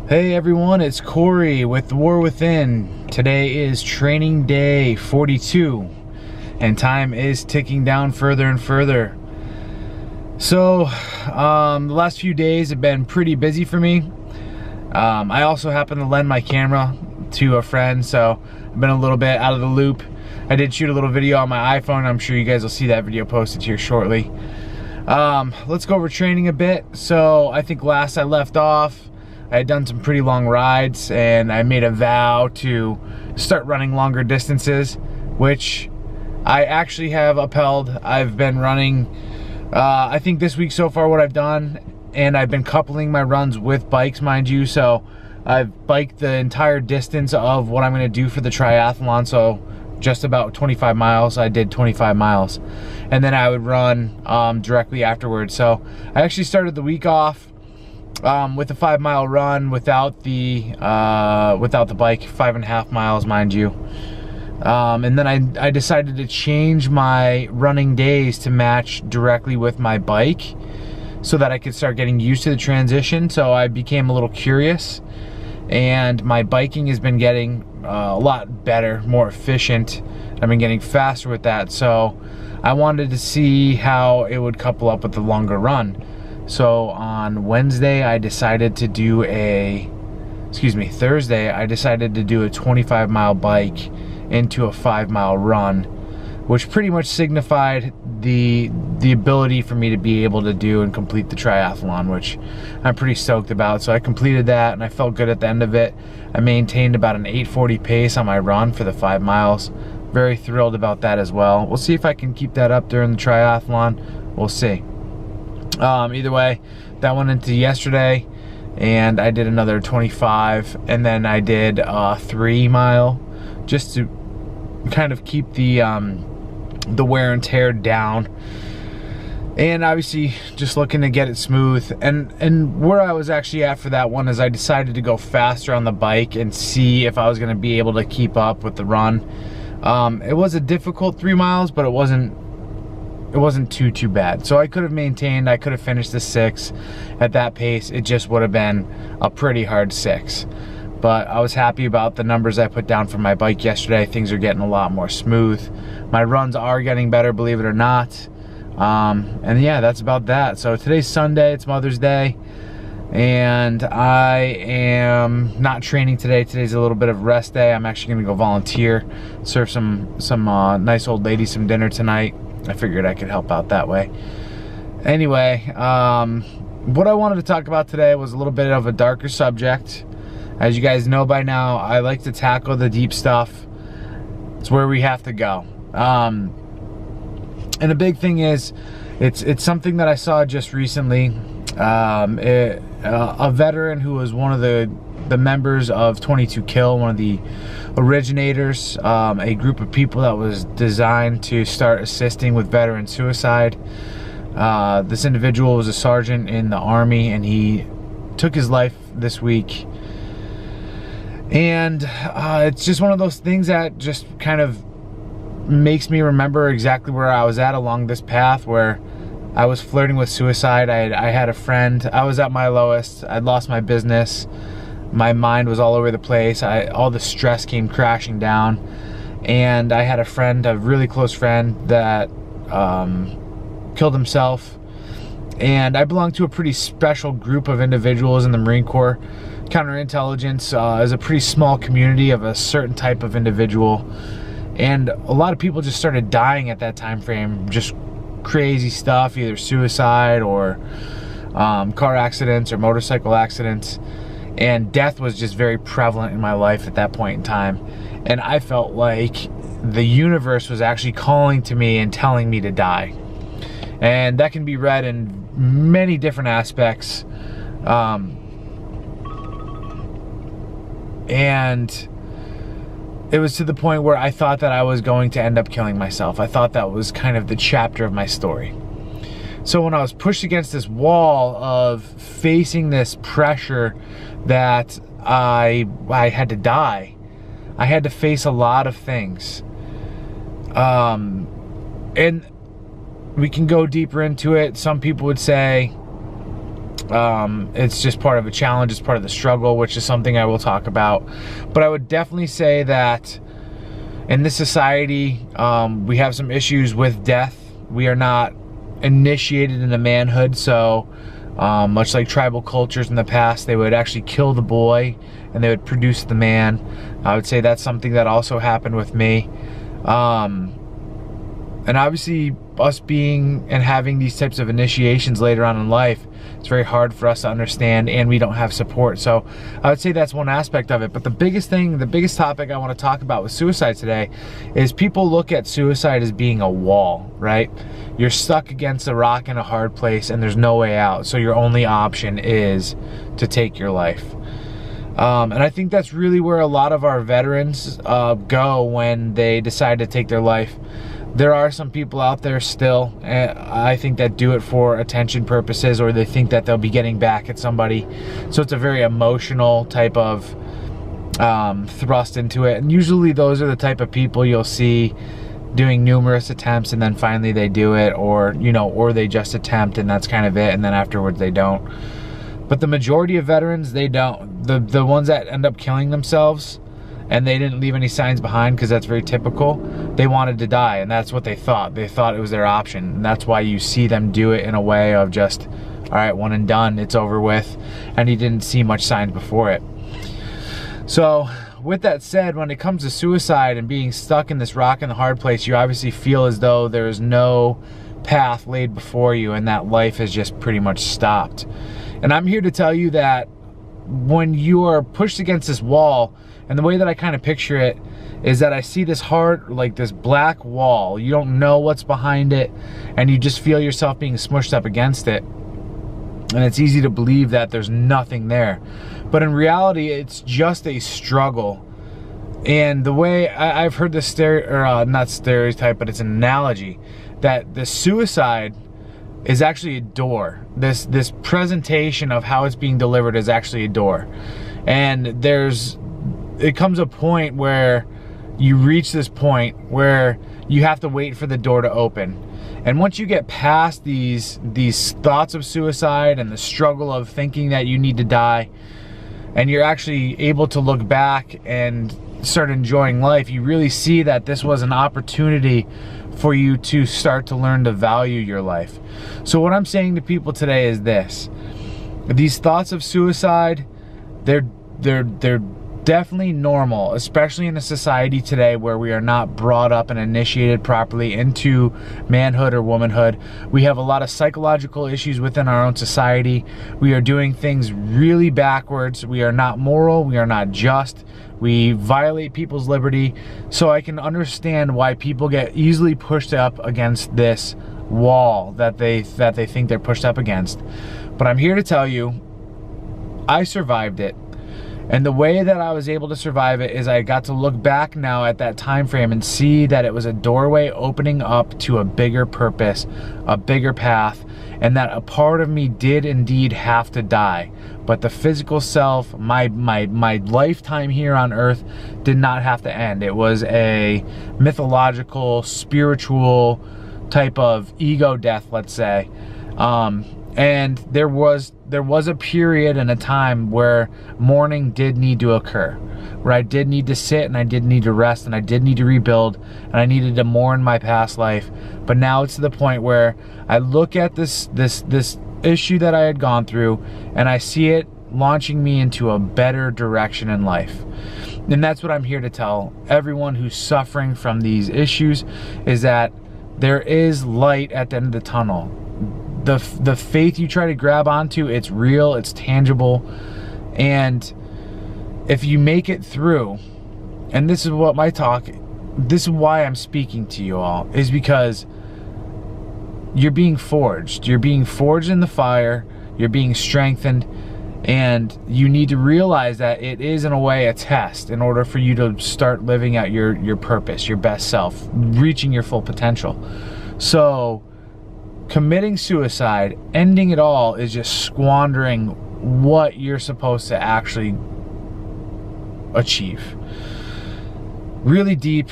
Hey everyone, it's Corey with The War Within. Today is training day 42 and time is ticking down further and further. So the last few days have been pretty busy for me. I also happen to lend my camera to a friend, so I've been a little bit out of the loop. I did shoot a little video on my iPhone. I'm sure you guys will see that video posted here shortly. Let's go over training a bit. So I think last I left off, I had done some pretty long rides and I made a vow to start running longer distances, which I actually have upheld. I've been running, I think this week so far what I've done, and I've been coupling my runs with bikes, mind you, so I've biked the entire distance of what I'm gonna do for the triathlon, so just about 25 miles. I did 25 miles. And then I would run directly afterwards. So I actually started the week off with a 5 mile run without the bike, 5.5 miles, mind you. And then I decided to change my running days to match directly with my bike so that I could start getting used to the transition. So I became a little curious, and my biking has been getting a lot better, more efficient. I've been getting faster with that. So I wanted to see how it would couple up with the longer run. So on Thursday, I decided to do a 25 mile bike into a 5 mile run, which pretty much signified the ability for me to be able to do and complete the triathlon, which I'm pretty stoked about. So I completed that and I felt good at the end of it. I maintained about an 8:40 pace on my run for the 5 miles. Very thrilled about that as well. We'll see if I can keep that up during the triathlon. We'll see. Either way, that went into yesterday, and I did another 25, and then I did a 3 mile just to kind of keep the wear and tear down, and obviously just looking to get it smooth. And where I was actually at for that one is I decided to go faster on the bike and see if I was going to be able to keep up with the run. It was a difficult 3 miles, but it wasn't too bad. So I could have maintained, I could have finished the 6 at that pace. It just would have been a pretty hard 6. But I was happy about the numbers I put down for my bike yesterday. Things are getting a lot more smooth. My runs are getting better, believe it or not. And yeah, that's about that. So today's Sunday, it's Mother's Day, and I am not training today. Today's a little bit of rest day. I'm actually gonna go volunteer, serve some nice old lady some dinner tonight. I figured I could help out that way. Anyway, what I wanted to talk about today was a little bit of a darker subject. As you guys know by now, I like to tackle the deep stuff. It's where we have to go. And the big thing is, it's something that I saw just recently. A veteran who was one of the members of 22 Kill, one of the originators, a group of people that was designed to start assisting with veteran suicide. This individual was a sergeant in the Army, and he took his life this week. And it's just one of those things that just kind of makes me remember exactly where I was at along this path, where I was flirting with suicide. I had a friend. I was at my lowest. I'd lost my business. My mind was all over the place. All the stress came crashing down, and I had a friend, a really close friend, that killed himself. And I belong to a pretty special group of individuals in the Marine Corps. Counterintelligence is a pretty small community of a certain type of individual, and a lot of people just started dying at that time frame. Just crazy stuff, either suicide or car accidents or motorcycle accidents. And death was just very prevalent in my life at that point in time. And I felt like the universe was actually calling to me and telling me to die. And that can be read in many different aspects. And it was to the point where I thought that I was going to end up killing myself. I thought that was kind of the chapter of my story. So when I was pushed against this wall of facing this pressure that I had to die, I had to face a lot of things. And we can go deeper into it. Some people would say It's just part of a challenge, it's part of the struggle, which is something I will talk about. But I would definitely say that in this society, we have some issues with death. We are not initiated into manhood, so much like tribal cultures in the past, they would actually kill the boy and they would produce the man. I would say that's something that also happened with me. And obviously us being and having these types of initiations later on in life, it's very hard for us to understand, and we don't have support. So I would say that's one aspect of it. But the biggest thing, the biggest topic I want to talk about with suicide today is people look at suicide as being a wall, right? You're stuck against a rock in a hard place and there's no way out. So your only option is to take your life. And I think that's really where a lot of our veterans go when they decide to take their life. There are some people out there still, I think, that do it for attention purposes, or they think that they'll be getting back at somebody. So it's a very emotional type of thrust into it. And usually those are the type of people you'll see doing numerous attempts and then finally they do it, or, you know, or they just attempt and that's kind of it, and then afterwards they don't. But the majority of veterans, they don't. The ones that end up killing themselves and they didn't leave any signs behind, because that's very typical, they wanted to die, and that's what they thought. They thought it was their option, and that's why you see them do it in a way of just, all right, one and done, it's over with, and he didn't see much signs before it. So with that said, when it comes to suicide and being stuck in this rock in the hard place, you obviously feel as though there is no path laid before you and that life has just pretty much stopped. And I'm here to tell you that when you are pushed against this wall, and the way that I kind of picture it is that I see this hard, like this black wall. You don't know what's behind it, and you just feel yourself being smushed up against it. And it's easy to believe that there's nothing there. But in reality, it's just a struggle. And the way I've heard this not stereotype, but it's an analogy, that the suicide is actually a door. This presentation of how it's being delivered is actually a door. And it comes a point where you reach this point where you have to wait for the door to open. And once you get past these thoughts of suicide and the struggle of thinking that you need to die, and you're actually able to look back and start enjoying life, you really see that this was an opportunity for you to start to learn to value your life. So what I'm saying to people today is this: these thoughts of suicide, they're definitely normal, especially in a society today where we are not brought up and initiated properly into manhood or womanhood. We have a lot of psychological issues within our own society. We are doing things really backwards. We are not moral. We are not just. We violate people's liberty. So I can understand why people get easily pushed up against this wall that they think they're pushed up against. But I'm here to tell you, I survived it. And the way that I was able to survive it is I got to look back now at that time frame and see that it was a doorway opening up to a bigger purpose, a bigger path, and that a part of me did indeed have to die. But the physical self, my lifetime here on earth did not have to end. It was a mythological, spiritual type of ego death, let's say. And there was a period and a time where mourning did need to occur, where I did need to sit and I did need to rest and I did need to rebuild and I needed to mourn my past life. But now it's to the point where I look at this issue that I had gone through and I see it launching me into a better direction in life. And that's what I'm here to tell everyone who's suffering from these issues, is that there is light at the end of the tunnel. The faith you try to grab onto, it's real, it's tangible, and if you make it through, and this is why I'm speaking to you all, is because you're being forged. You're being forged in the fire, you're being strengthened, and you need to realize that it is in a way a test in order for you to start living out your purpose, your best self, reaching your full potential. So committing suicide, ending it all, is just squandering what you're supposed to actually achieve. Really deep.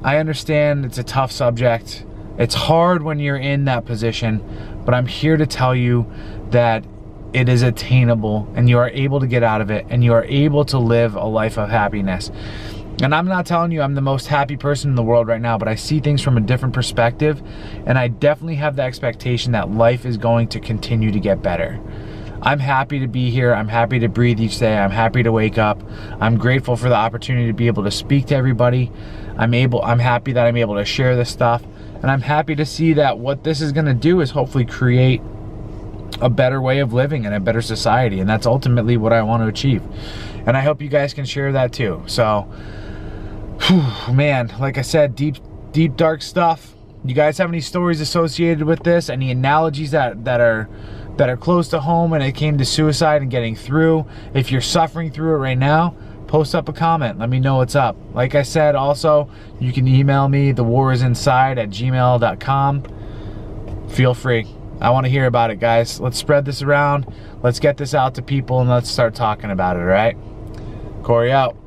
I understand it's a tough subject. It's hard when you're in that position, but I'm here to tell you that it is attainable, and you are able to get out of it, and you are able to live a life of happiness. And I'm not telling you I'm the most happy person in the world right now, but I see things from a different perspective, and I definitely have the expectation that life is going to continue to get better. I'm happy to be here. I'm happy to breathe each day. I'm happy to wake up. I'm grateful for the opportunity to be able to speak to everybody. I'm happy that I'm able to share this stuff, and I'm happy to see that what this is going to do is hopefully create a better way of living and a better society, and that's ultimately what I want to achieve. And I hope you guys can share that too. So, whew, man, like I said, deep dark stuff. You guys have any stories associated with this? Any analogies that are close to home when it came to suicide and getting through? If you're suffering through it right now, post up a comment. Let me know what's up. Like I said, also, you can email me, thewarisinside@gmail.com. Feel free. I want to hear about it, guys. Let's spread this around. Let's get this out to people, and let's start talking about it, all right? Corey out.